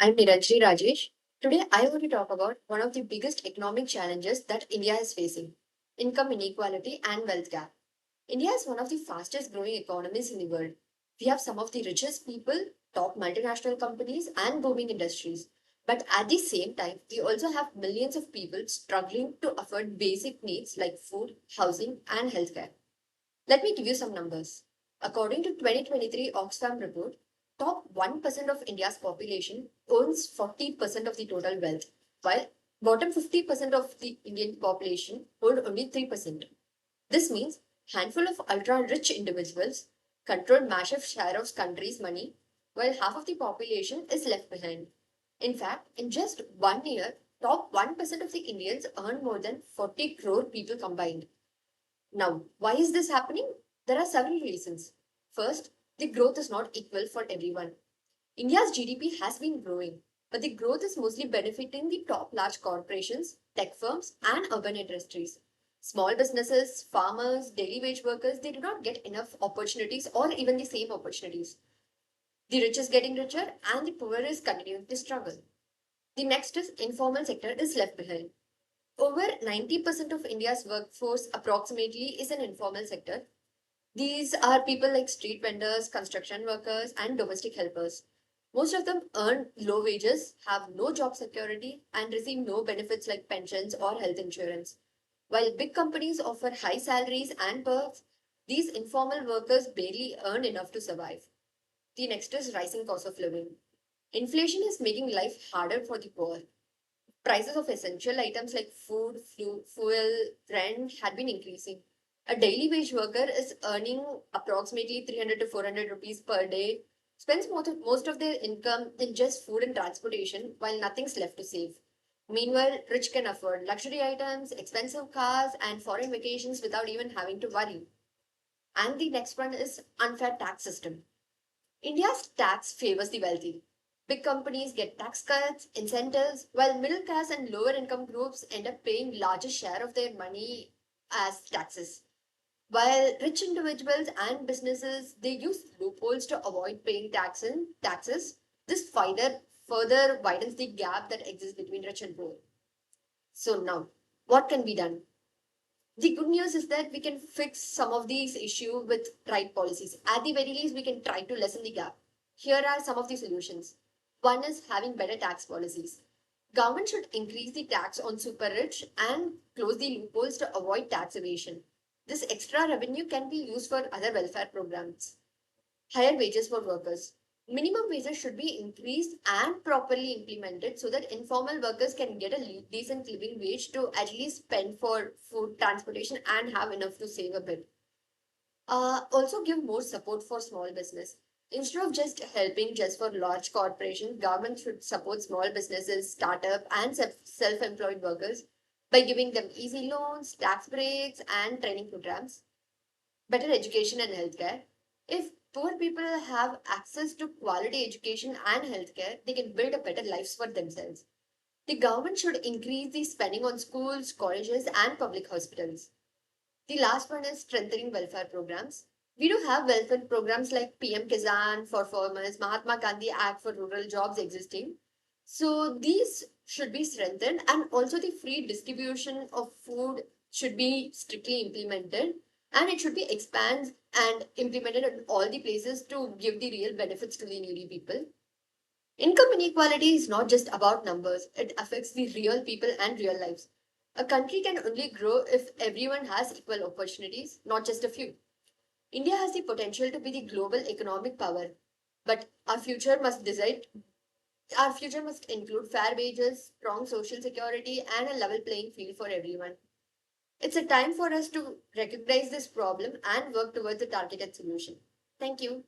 I'm Niranjani Rajesh. Today, I want to talk about one of the biggest economic challenges that India is facing: income inequality and wealth gap. India is one of the fastest growing economies in the world. We have some of the richest people, top multinational companies, and booming industries. But at the same time, we also have millions of people struggling to afford basic needs like food, housing, and healthcare. Let me give you some numbers. According to 2023 Oxfam report, top 1% of India's population owns 40% of the total wealth, while bottom 50% of the Indian population hold only 3%. This means handful of ultra-rich individuals control massive share of country's money, while half of the population is left behind. In fact, in just 1 year, top 1% of the Indians earn more than 40 crore people combined. Now, why is this happening? There are several reasons. First, the growth is not equal for everyone. India's GDP has been growing, but the growth is mostly benefiting the top large corporations, tech firms, and urban industries. Small businesses, farmers, daily wage workers, they do not get enough opportunities or even the same opportunities. The rich is getting richer and the poor is continuing to struggle. The next is informal sector is left behind. Over 90% of India's workforce approximately is an informal sector. These are people like street vendors, construction workers, and domestic helpers. Most of them earn low wages, have no job security, and receive no benefits like pensions or health insurance. While big companies offer high salaries and perks, these informal workers barely earn enough to survive. The next is rising cost of living. Inflation is making life harder for the poor. Prices of essential items like food, fuel, rent had been increasing. A daily wage worker is earning approximately 300 to 400 rupees per day, spends most of their income in just food and transportation while nothing's left to save. Meanwhile, rich can afford luxury items, expensive cars, and foreign vacations without even having to worry. And the next one is unfair tax system. India's tax favors the wealthy. Big companies get tax cuts, incentives, while middle class and lower income groups end up paying larger share of their money as taxes. While rich individuals and businesses they use loopholes to avoid paying taxes, this further widens the gap that exists between rich and poor. So now, what can be done? The good news is that we can fix some of these issues with right policies. At the very least, we can try to lessen the gap. Here are some of the solutions. One is having better tax policies. Government should increase the tax on super rich and close the loopholes to avoid tax evasion. This extra revenue can be used for other welfare programs. Higher wages for workers. Minimum wages should be increased and properly implemented so that informal workers can get a decent living wage to at least spend for food, transportation, and have enough to save a bit. Also, give more support for small business. Instead of just helping just for large corporations, government should support small businesses, startup, and self-employed workers by giving them easy loans, tax breaks, and training programs. Better education and healthcare. If poor people have access to quality education and healthcare, they can build a better lives for themselves. The government should increase the spending on schools, colleges, and public hospitals. The last one is strengthening welfare programs. We do have welfare programs like PM Kisan for farmers, Mahatma Gandhi Act for rural jobs existing. So these should be strengthened, and also the free distribution of food should be strictly implemented, and it should be expanded and implemented in all the places to give the real benefits to the needy people. Income inequality is not just about numbers, it affects the real people and real lives. A country can only grow if everyone has equal opportunities, not just a few. India has the potential to be the global economic power, but our future must include fair wages, strong social security, and a level playing field for everyone. It's a time for us to recognize this problem and work towards a targeted solution. Thank you.